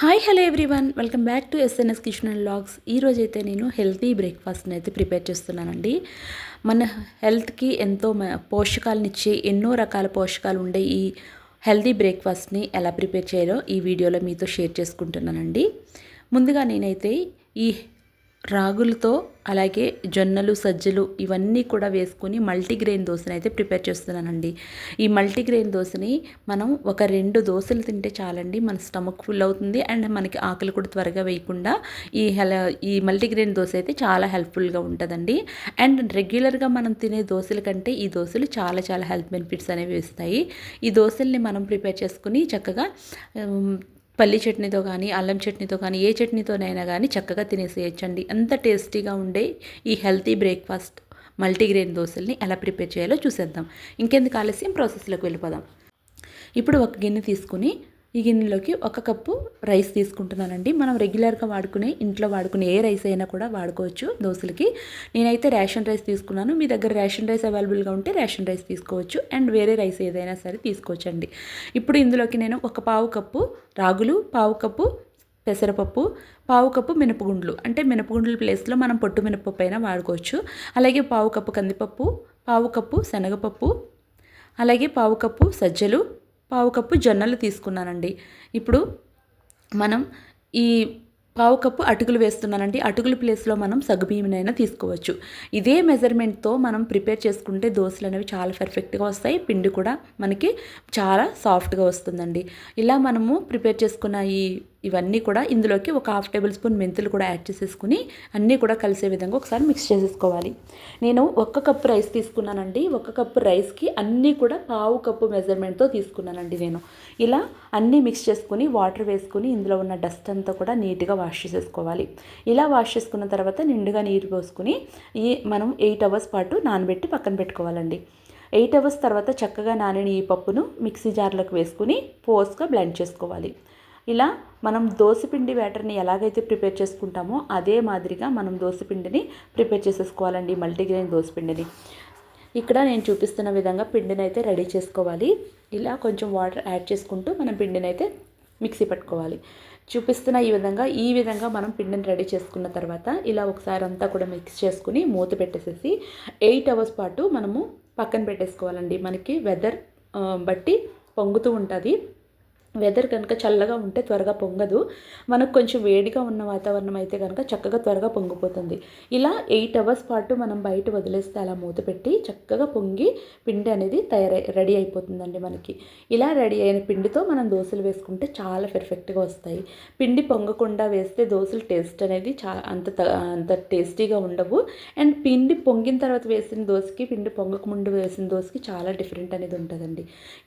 Hi hello everyone, welcome back to SNS kitchen and vlogs. ఈరోజైతే నేను healthy బ్రేక్ఫాస్ట్ని అయితే prepare చేస్తున్నానండి. మన హెల్త్కి ఎంతో పోషకాలనిచ్చే ఎన్నో రకాల పోషకాలు ఉండే ఈ హెల్తీ బ్రేక్ఫాస్ట్ని ఎలా ప్రిపేర్ చేయాలో ఈ వీడియోలో మీతో షేర్ చేసుకుంటున్నానండి. ముందుగా నేనైతే ఈ రాగులతో అలాగే జొన్నలు సజ్జలు ఇవన్నీ కూడా వేసుకుని మల్టీగ్రెయిన్ దోశని అయితే ప్రిపేర్ చేస్తున్నానండి. ఈ మల్టీగ్రెయిన్ దోశని మనం ఒక 2 దోశలు తింటే చాలండి, మన స్టమక్ ఫుల్ అవుతుంది అండ్ మనకి ఆకలి కూడా త్వరగా వేయకుండా ఈ మల్టీగ్రెయిన్ దోశ అయితే చాలా హెల్ప్ఫుల్గా ఉంటుందండి. అండ్ రెగ్యులర్గా మనం తినే దోశల కంటే ఈ దోశలు చాలా చాలా హెల్త్ బెనిఫిట్స్ అనేవి ఇస్తాయి. ఈ దోశల్ని మనం ప్రిపేర్ చేసుకుని చక్కగా పల్లి చట్నీతో కానీ అల్లం చట్నీతో కానీ ఏ చట్నీతోనైనా కానీ చక్కగా తినేసేయచ్చండి. అంత టేస్టీగా ఉండే ఈ హెల్తీ బ్రేక్ఫాస్ట్ మల్టీగ్రెయిన్ దోశల్ని ఎలా ప్రిపేర్ చేయాలో చూసేద్దాం. ఇంకెందుకు ఆలస్యం, ప్రాసెస్లోకి వెళ్ళిపోదాం. ఇప్పుడు ఒక గిన్నె తీసుకుని ఈ గిన్నెలోకి 1 కప్పు రైస్ తీసుకుంటున్నానండి. మనం రెగ్యులర్గా ఇంట్లో వాడుకునే ఏ రైస్ అయినా కూడా వాడుకోవచ్చు దోశలకి. నేనైతే రేషన్ రైస్ తీసుకున్నాను. మీ దగ్గర రేషన్ రైస్ అవైలబుల్గా ఉంటే రేషన్ రైస్ తీసుకోవచ్చు అండ్ వేరే రైస్ ఏదైనా సరే తీసుకోవచ్చండి. ఇప్పుడు ఇందులోకి నేను 1 పావు కప్పు రాగులు, పావు కప్పు పెసరపప్పు, పావు కప్పు మినపగుండ్లు, అంటే మినపగుండ్ల ప్లేస్లో మనం పొట్టు మినపప్పు అయినా వాడుకోవచ్చు. అలాగే పావు కప్పు కందిపప్పు, పావు కప్పు శనగపప్పు, అలాగే పావు కప్పు సజ్జలు, పావు కప్పు జొన్నలు తీసుకున్నానండి. ఇప్పుడు మనం ఈ పావు కప్పు అటుకులు వేస్తున్నానండి. అటుకుల ప్లేస్లో మనం సగ్గుబియ్యమైనా తీసుకోవచ్చు. ఇదే మెజర్మెంట్తో మనం ప్రిపేర్ చేసుకుంటే దోశలు అనేవి చాలా పర్ఫెక్ట్గా వస్తాయి. పిండి కూడా మనకి చాలా సాఫ్ట్గా వస్తుందండి. ఇలా మనము ప్రిపేర్ చేసుకున్న ఇవన్నీ కూడా ఇందులోకి ఒక 1/2 టేబుల్ స్పూన్ మెంతులు కూడా యాడ్ చేసేసుకుని అన్నీ కూడా కలిసే విధంగా ఒకసారి మిక్స్ చేసేసుకోవాలి. నేను 1 కప్పు రైస్ తీసుకున్నానండి. 1 కప్పు రైస్కి అన్నీ కూడా పావు కప్పు మెజర్మెంట్తో తీసుకున్నానండి నేను. ఇలా అన్నీ మిక్స్ చేసుకుని వాటర్ వేసుకుని ఇందులో ఉన్న డస్ట్ అంతా కూడా నీట్గా వాష్ చేసేసుకోవాలి. ఇలా వాష్ చేసుకున్న తర్వాత నిండుగా నీరు పోసుకుని మనం 8 అవర్స్ పాటు నానబెట్టి పక్కన పెట్టుకోవాలండి. 8 అవర్స్ తర్వాత చక్కగా నానిన ఈ పప్పును మిక్సీ జార్లోకి వేసుకుని ఫోర్స్గా బ్లెండ్ చేసుకోవాలి. ఇలా మనం దోసపిండి బ్యాటర్ని ఎలాగైతే ప్రిపేర్ చేసుకుంటామో అదే మాదిరిగా మనం దోసపిండిని ప్రిపేర్ చేసేసుకోవాలండి, మల్టీగ్రెయిన్ దోసపిండిని. ఇక్కడ నేను చూపిస్తున్న విధంగా పిండిని అయితే రెడీ చేసుకోవాలి. ఇలా కొంచెం వాటర్ యాడ్ చేసుకుంటూ మనం పిండిని అయితే మిక్సీ పట్టుకోవాలి. చూపిస్తున్న ఈ విధంగా మనం పిండిని రెడీ చేసుకున్న తర్వాత ఇలా ఒకసారి అంతా కూడా మిక్స్ చేసుకుని మూత పెట్టేసేసి 8 అవర్స్ పాటు మనము పక్కన పెట్టేసుకోవాలండి. మనకి వెదర్ బట్టి పొంగుతూ ఉంటుంది. వెదర్ కనుక చల్లగా ఉంటే త్వరగా పొంగదు. మనకు కొంచెం వేడిగా ఉన్న వాతావరణం అయితే కనుక చక్కగా త్వరగా పొంగిపోతుంది. ఇలా 8 అవర్స్ పాటు మనం బయట వదిలేస్తే అలా మూత పెట్టి చక్కగా పొంగి పిండి అనేది రెడీ అయిపోతుందండి మనకి. ఇలా రెడీ అయిన పిండితో మనం దోశలు వేసుకుంటే చాలా పర్ఫెక్ట్గా వస్తాయి. పిండి పొంగకుండా వేస్తే దోశలు టేస్ట్ అనేది అంత టేస్టీగా ఉండవు. అండ్ పిండి పొంగిన తర్వాత వేసిన దోశకి పిండి పొంగక ముందు వేసిన దోశకి చాలా డిఫరెంట్ అనేది ఉంటుందండి.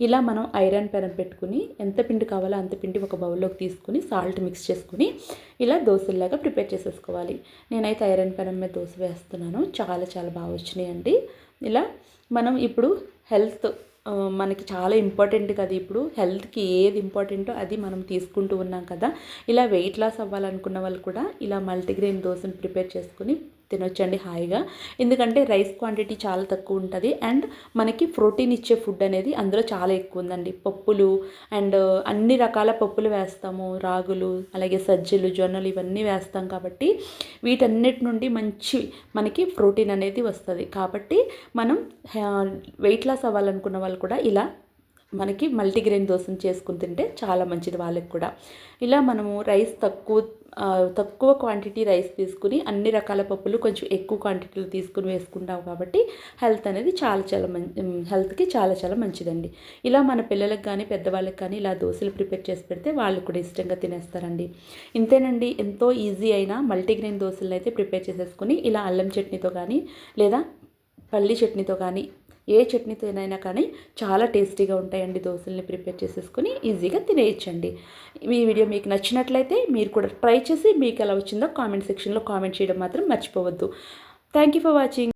ఇలా మనం ఐరన్ పెనం పెట్టుకుని ఎంత పిండి కావాలో అంత పిండి ఒక బౌల్లోకి తీసుకుని సాల్ట్ మిక్స్ చేసుకుని ఇలా దోశల్లాగా ప్రిపేర్ చేసేసుకోవాలి. నేనైతే ఐరన్ పెనం మీద దోశ వేస్తున్నాను. చాలా చాలా బాగా వచ్చినాయండి. ఇలా మనం ఇప్పుడు హెల్త్ మనకి చాలా ఇంపార్టెంట్ కదా. ఇప్పుడు హెల్త్కి ఏది ఇంపార్టెంటో అది మనం తీసుకుంటూ ఉన్నాం కదా. ఇలా వెయిట్ లాస్ అవ్వాలనుకున్న వాళ్ళు కూడా ఇలా మల్టీగ్రెయిన్ దోశను ప్రిపేర్ చేసుకుని తినొచ్చండి హాయిగా. ఎందుకంటే రైస్ క్వాంటిటీ చాలా తక్కువ ఉంటుంది అండ్ మనకి ప్రోటీన్ ఇచ్చే ఫుడ్ అనేది అందులో చాలా ఎక్కువ ఉందండి. పప్పులు అండ్ అన్ని రకాల పప్పులు వేస్తాము, రాగులు అలాగే సజ్జలు జొన్నలు ఇవన్నీ వేస్తాం కాబట్టి వీటన్నిటి నుండి మంచి మనకి ప్రోటీన్ అనేది వస్తుంది. కాబట్టి మనం వెయిట్ లాస్ అవ్వాలనుకున్న వాళ్ళు కూడా ఇలా మనకి మల్టీగ్రెయిన్ దోశను చేసుకుని తింటే చాలా మంచిది వాళ్ళకి కూడా. ఇలా మనము రైస్ తక్కువ క్వాంటిటీ రైస్ తీసుకుని అన్ని రకాల పప్పులు కొంచెం ఎక్కువ క్వాంటిటీలో తీసుకుని వేసుకుంటాం కాబట్టి హెల్త్ అనేది హెల్త్కి చాలా చాలా మంచిదండి. ఇలా మన పిల్లలకు కానీ పెద్దవాళ్ళకి కానీ ఇలా దోశలు ప్రిపేర్ చేసి పెడితే వాళ్ళు కూడా ఇష్టంగా తినేస్తారండి. ఇంతేనండి, ఎంతో ఈజీ అయిన మల్టీగ్రెయిన్ దోశలను అయితే ప్రిపేర్ చేసేసుకుని ఇలా అల్లం చట్నీతో కానీ లేదా పల్లి చట్నీతో కానీ ఏ చట్నీతోనైనా కానీ చాలా టేస్టీగా ఉంటాయండి. దోశల్ని ప్రిపేర్ చేసేసుకుని ఈజీగా తినేయచ్చండి. ఈ వీడియో మీకు నచ్చినట్లయితే మీరు కూడా ట్రై చేసి మీకు ఎలా వచ్చిందో కామెంట్ సెక్షన్లో కామెంట్ చేయడం మాత్రం మర్చిపోవద్దు. Thank you for watching.